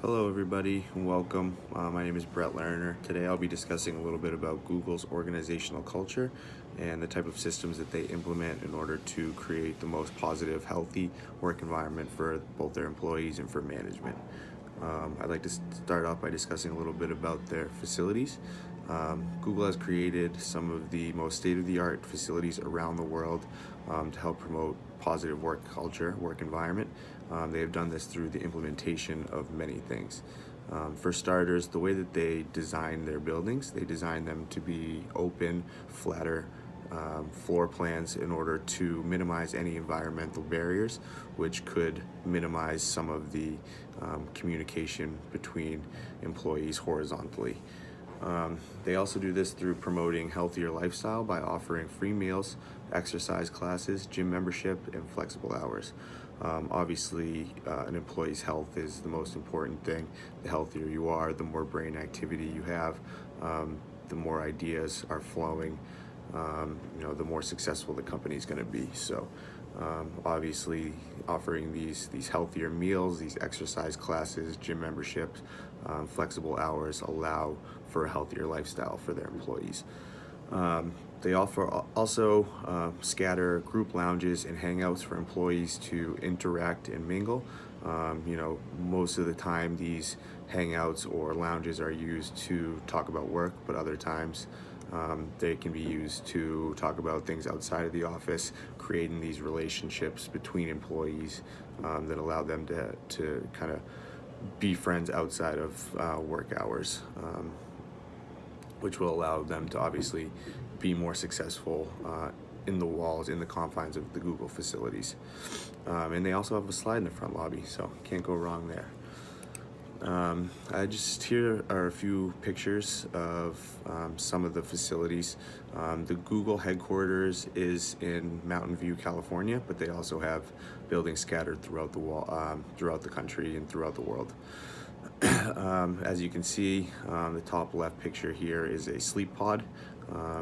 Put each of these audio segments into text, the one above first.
Hello everybody and welcome. My name is Brett Lerner. Today I'll be discussing a little bit about Google's organizational culture and the type of systems that they implement in order to create the most positive, healthy work environment for both their employees and for management. I'd like to start off by discussing a little bit about their facilities. Google has created some of the most state-of-the-art facilities around the world to help promote positive work culture, work environment. They have done this through the implementation of many things. For starters, the way that they design their buildings, they design them to be open, flatter floor plans in order to minimize any environmental barriers, which could minimize some of the communication between employees horizontally. They also do this through promoting healthier lifestyle by offering free meals, exercise classes, gym membership, and flexible hours. Obviously, an employee's health is the most important thing. The healthier you are, the more brain activity you have, the more ideas are flowing, the more successful the company is going to be. So obviously offering these healthier meals, these exercise classes, gym memberships, flexible hours allow for a healthier lifestyle for their employees. They also scatter group lounges and hangouts for employees to interact and mingle. Most of the time these hangouts or lounges are used to talk about work, but other times they can be used to talk about things outside of the office, creating these relationships between employees that allow them to kind of be friends outside of work hours, which will allow them to obviously be more successful in the walls, in the confines of the Google facilities. And they also have a slide in the front lobby, so can't go wrong there. Here are a few pictures of some of the facilities. The Google headquarters is in Mountain View, California, but they also have buildings scattered throughout the country and throughout the world. As you can see, the top left picture here is a sleep pod.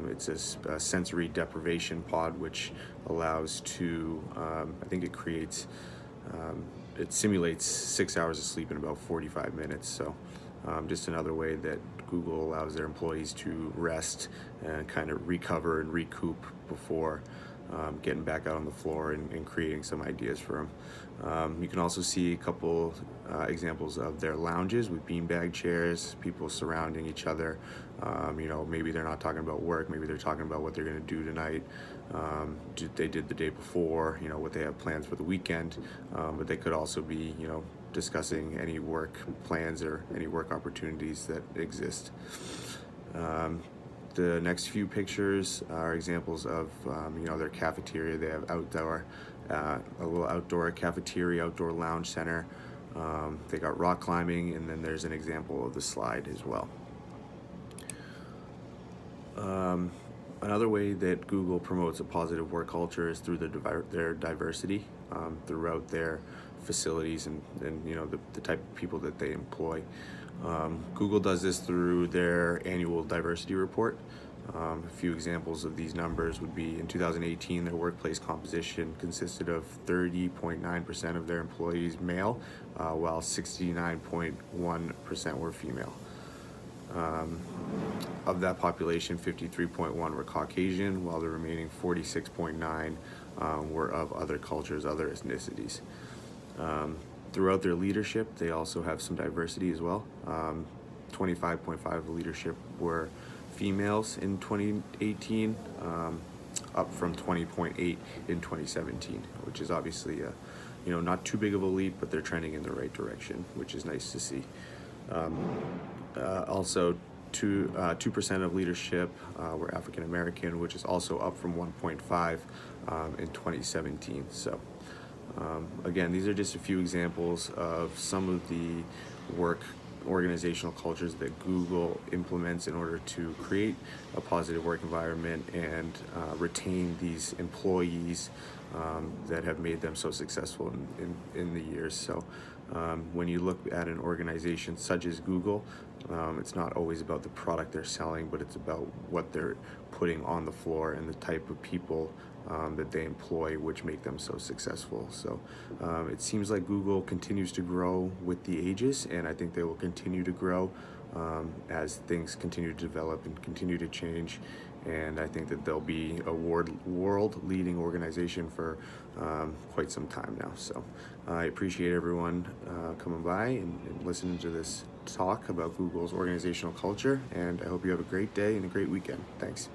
It's a sensory deprivation pod, which allows to, it simulates 6 hours of sleep in about 45 minutes. So just another way that Google allows their employees to rest and kind of recover and recoup before getting back out on the floor and creating some ideas for them. You can also see a couple examples of their lounges with beanbag chairs, people surrounding each other. Maybe they're not talking about work, maybe they're talking about what they're going to do tonight, they did the day before, what they have plans for the weekend, but they could also be, discussing any work plans or any work opportunities that exist. The next few pictures are examples of, their cafeteria. They have a little outdoor cafeteria, outdoor lounge center. They got rock climbing, and then there's an example of the slide as well. Another way that Google promotes a positive work culture is through their diversity throughout their facilities and the type of people that they employ. Google does this through their annual diversity report. A few examples of these numbers would be in 2018, their workplace composition consisted of 30.9% of their employees male, while 69.1% were female. Of that population, 53.1 were Caucasian, while the remaining 46.9 were of other cultures, other ethnicities. Throughout their leadership, they also have some diversity as well. 25.5 of leadership were females in 2018, up from 20.8 in 2017, which is obviously not too big of a leap, but they're trending in the right direction, which is nice to see. Also, 2% of leadership were African American, which is also up from 1.5 in 2017. So again, these are just a few examples of some of the organizational cultures that Google implements in order to create a positive work environment and retain these employees that have made them so successful in the years. So when you look at an organization such as Google, it's not always about the product they're selling, but it's about what they're putting on the floor and the type of people that they employ, which make them so successful. So it seems like Google continues to grow with the ages, and I think they will continue to grow as things continue to develop and continue to change. And I think that they'll be a world-leading organization for quite some time now. So I appreciate everyone coming by and listening to this talk about Google's organizational culture, and I hope you have a great day and a great weekend. Thanks.